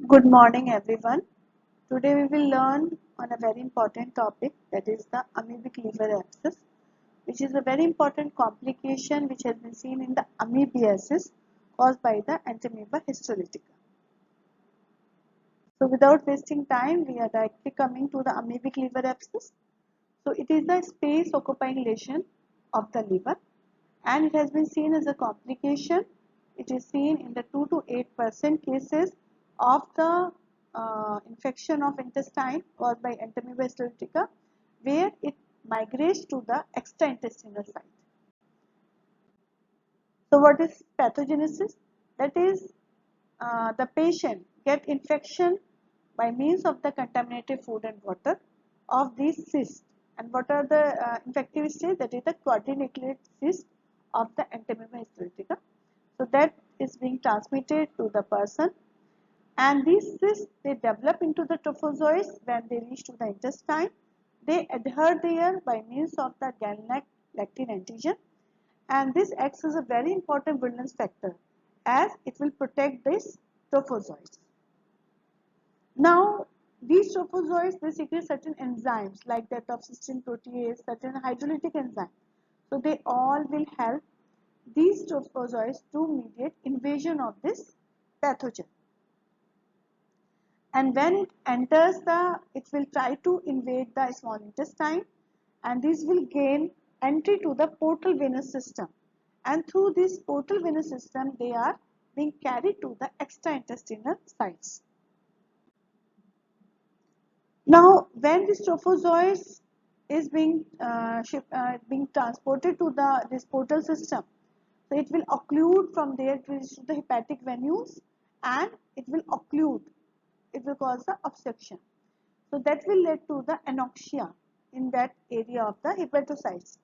Good morning, everyone. Today we will learn on a very important topic, that is the amoebic liver abscess, which is a very important complication which has been seen in the amoebiasis caused by the Entamoeba histolytica. So without wasting time, we are directly coming to the amoebic liver abscess. So it is the space occupying lesion of the liver, and it has been seen as a complication. It is seen in the 2 to 8% cases of the infection of intestine caused by Entamoeba histolytica, where it migrates to the extraintestinal site. So what is pathogenesis? That is, the patient get infection by means of the contaminated food and water of these cysts. And what are the infective stage? That is the quadrinucleate cyst of the Entamoeba histolytica. So that is being transmitted to the person, and these cysts, they develop into the trophozoites when they reach to the intestine. They adhere there by means of the galactine antigen, and this acts as a very important virulence factor as it will protect these trophozoites. Now, these trophozoites, they secrete certain enzymes like that of cystine protease, certain hydrolytic enzymes. So they all will help these trophozoites to mediate invasion of this pathogen. And when it enters it will try to invade the small intestine, and this will gain entry to the portal venous system. And through this portal venous system, they are being carried to the extraintestinal sites. Now, when this trophozoites is being transported to this portal system, so it will occlude from there to the hepatic venules, and it will occlude. It will cause the obstruction. So that will lead to the anoxia in that area of the hepatocytes.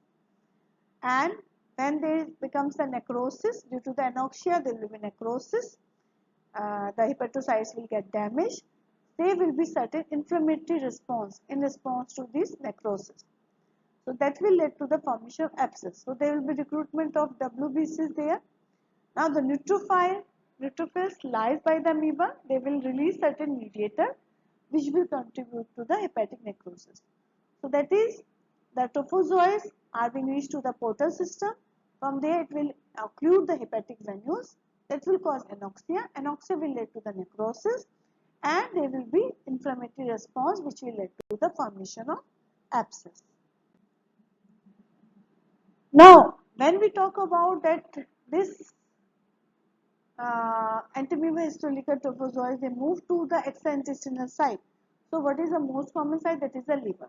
And when there becomes a necrosis, due to the anoxia, there will be necrosis. The hepatocytes will get damaged. There will be certain inflammatory response in response to this necrosis. So that will lead to the formation of abscess. So there will be recruitment of WBCs there. Now the neutrophils lies by the amoeba. They will release certain mediator which will contribute to the hepatic necrosis. So that is, the trophozoites are being reached to the portal system. From there it will occlude the hepatic venules. That will cause anoxia. Anoxia will lead to the necrosis, and there will be inflammatory response which will lead to the formation of abscess. Now, when we talk about that this Entamoeba histolytica trophozoites, they move to the extraintestinal site. So what is the most common site? That is the liver.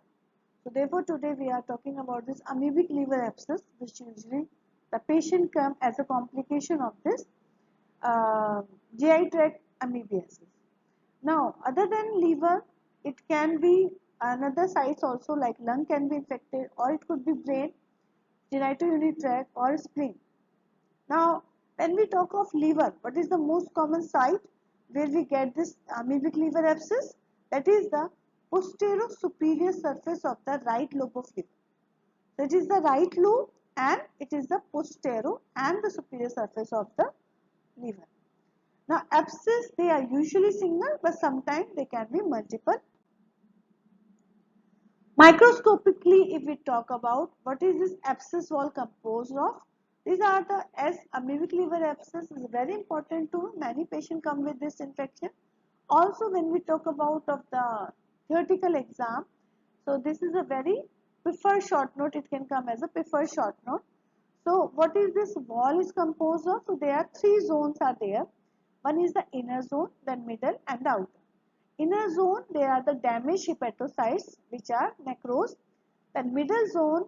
So therefore today we are talking about this amoebic liver abscess, which usually the patient comes as a complication of this GI tract amoebiasis. Now, other than liver, it can be another sites also, like lung can be infected, or it could be brain, genitourinary tract, or spleen. Now, when we talk of liver, what is the most common site where we get this amoebic liver abscess? That is the posterior superior surface of the right lobe of liver. That is the right lobe, and it is the posterior and the superior surface of the liver. Now, abscess, they are usually single, but sometimes they can be multiple. Microscopically, if we talk about what is this abscess wall composed of, these are the, as amoebic liver abscess is very important to many patients come with this infection. Also, when we talk about of the theoretical exam, so this is a very preferred short note. It can come as a preferred short note. So what is this wall is composed of? So there are three zones are there. One is the inner zone, then middle, and the outer. Inner zone, there are the damaged hepatocytes which are necrosed. Then middle zone,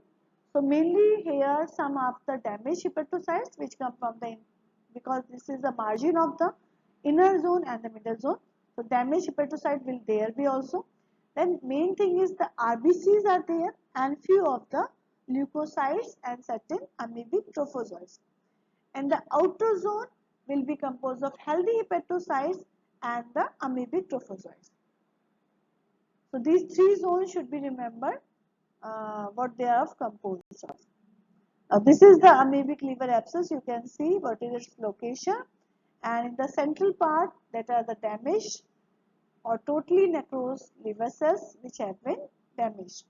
so mainly here some of the damaged hepatocytes which come from the, because this is the margin of the inner zone and the middle zone. So damaged hepatocyte will there be also. Then main thing is the RBCs are there, and few of the leukocytes and certain amoebic trophozoites. And the outer zone will be composed of healthy hepatocytes and the amoebic trophozoites. So these three zones should be remembered what they are composed of. Now this is the amoebic liver abscess. You can see what is its location, and in the central part that are the damaged or totally necrosed liver cells which have been damaged.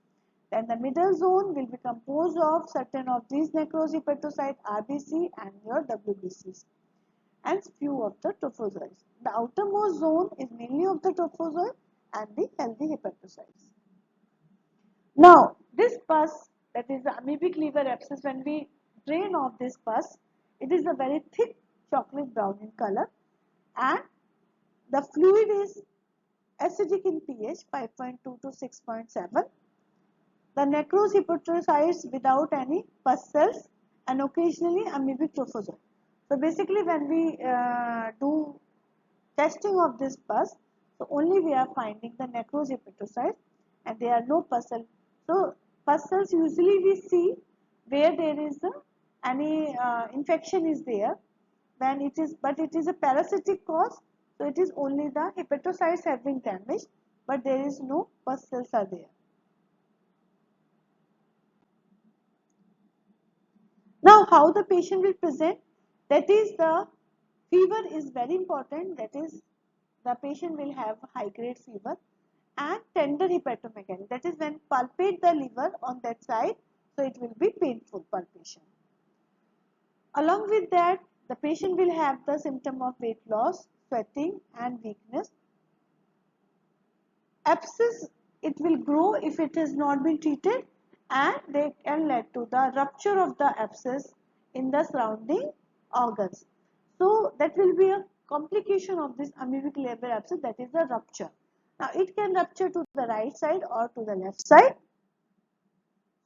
Then the middle zone will be composed of certain of these necrosed hepatocytes, RBC and your WBCs, and few of the trophozoites. The outermost zone is mainly of the trophozoite and the healthy hepatocytes. Now, this pus, that is the amoebic liver abscess, when we drain off this pus, it is a very thick chocolate brown in color, and the fluid is acidic in pH 5.2 to 6.7. The necrosed hepatocytes without any pus cells and occasionally amoebic trophozoite. So basically when we do testing of this pus, so only we are finding the necrosed hepatocytes and there are no pus cells. So pus cells usually we see where there is any infection is there, when it is, but it is a parasitic cause, so it is only the hepatocytes have been damaged, but there is no pus cells are there. Now, how the patient will present? That is, the fever is very important. That is, the patient will have high grade fever and tender hepatomegaly. That is, when palpate the liver on that side, so it will be painful palpation. Along with that, the patient will have the symptom of weight loss, sweating and weakness. Abscess, it will grow if it has not been treated, and they can lead to the rupture of the abscess in the surrounding organs. So that will be a complication of this amoebic liver abscess, that is the rupture. Now it can rupture to the right side or to the left side.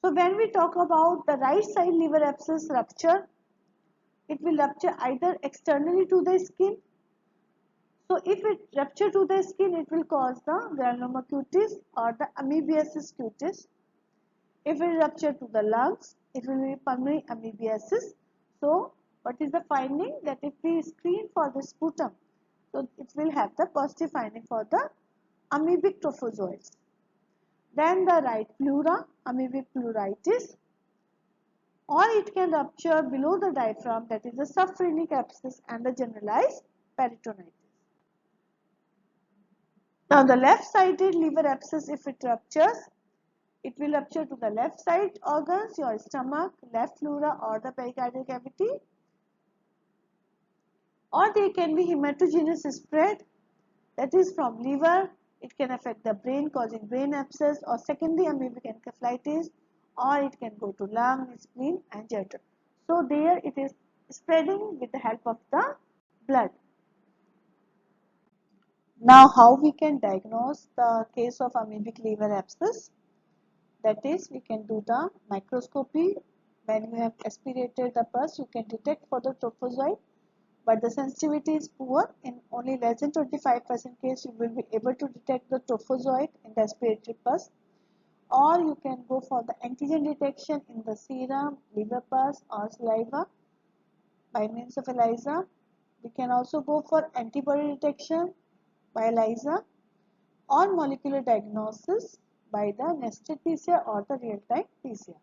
So when we talk about the right side liver abscess rupture, it will rupture either externally to the skin. So if it rupture to the skin, it will cause the granuloma cutis or the amoebiasis cutis. If it rupture to the lungs, it will be pulmonary amoebiasis. So what is the finding? That if we screen for the sputum, so it will have the positive finding for the amoebic trophozoites. Then the right pleura, amoebic pleuritis, or it can rupture below the diaphragm, that is the subphrenic abscess and the generalized peritonitis. Now the left-sided liver abscess, if it ruptures, it will rupture to the left side organs, your stomach, left pleura or the pericardial cavity, or they can be hematogenous spread, that is from liver. It can affect the brain, causing brain abscess or secondary amoebic encephalitis, or it can go to lung, spleen and jejunum. So there it is spreading with the help of the blood. Now how we can diagnose the case of amoebic liver abscess? That is, we can do the microscopy. When you have aspirated the pus, you can detect for the trophozoite, but the sensitivity is poor. In only less than 25% case, you will be able to detect the trophozoite in the aspirated pus. Or you can go for the antigen detection in the serum, liver pus or saliva by means of ELISA. We can also go for antibody detection by ELISA or molecular diagnosis by the nested PCR or the real-time PCR.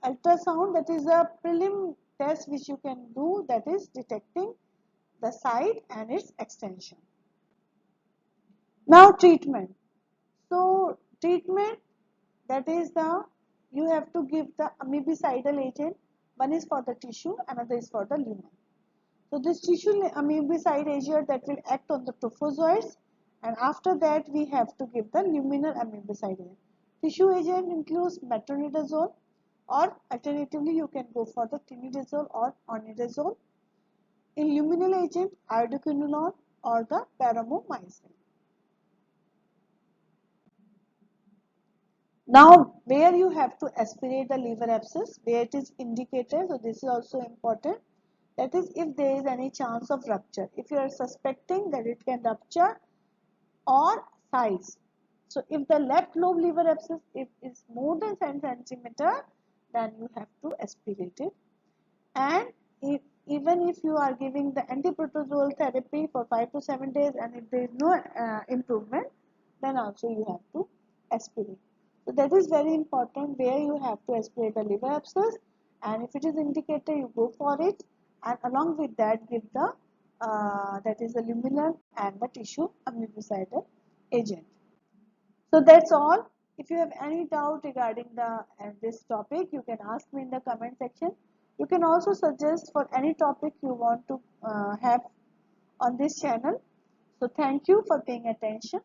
Ultrasound, that is a prelim test which you can do, that is detecting the site and its extension. Now treatment. So treatment, that is you have to give the amoebicidal agent. One is for the tissue, another is for the lumen. So this tissue amoebicide agent that will act on the trophozoites, and after that we have to give the luminal amoebicide agent. Tissue agent includes metronidazole, or alternatively you can go for the tinidazole or onidazole. In luminal agent, iodoquinolone or the paromomycin. Now, where you have to aspirate the liver abscess, where it is indicated, so this is also important. That is, if there is any chance of rupture, if you are suspecting that it can rupture or size. So if the left lobe liver abscess is more than 10 centimeter, then you have to aspirate it. And even if you are giving the antiprotozoal therapy for 5 to 7 days and if there is no improvement, then also you have to aspirate. So that is very important, where you have to aspirate the liver abscess, and if it is indicated, you go for it, and along with that give the that is the luminal and the tissue amoebicidal agent. So that's all. If you have any doubt regarding this topic, you can ask me in the comment section. You can also suggest for any topic you want to have on this channel. So thank you for paying attention.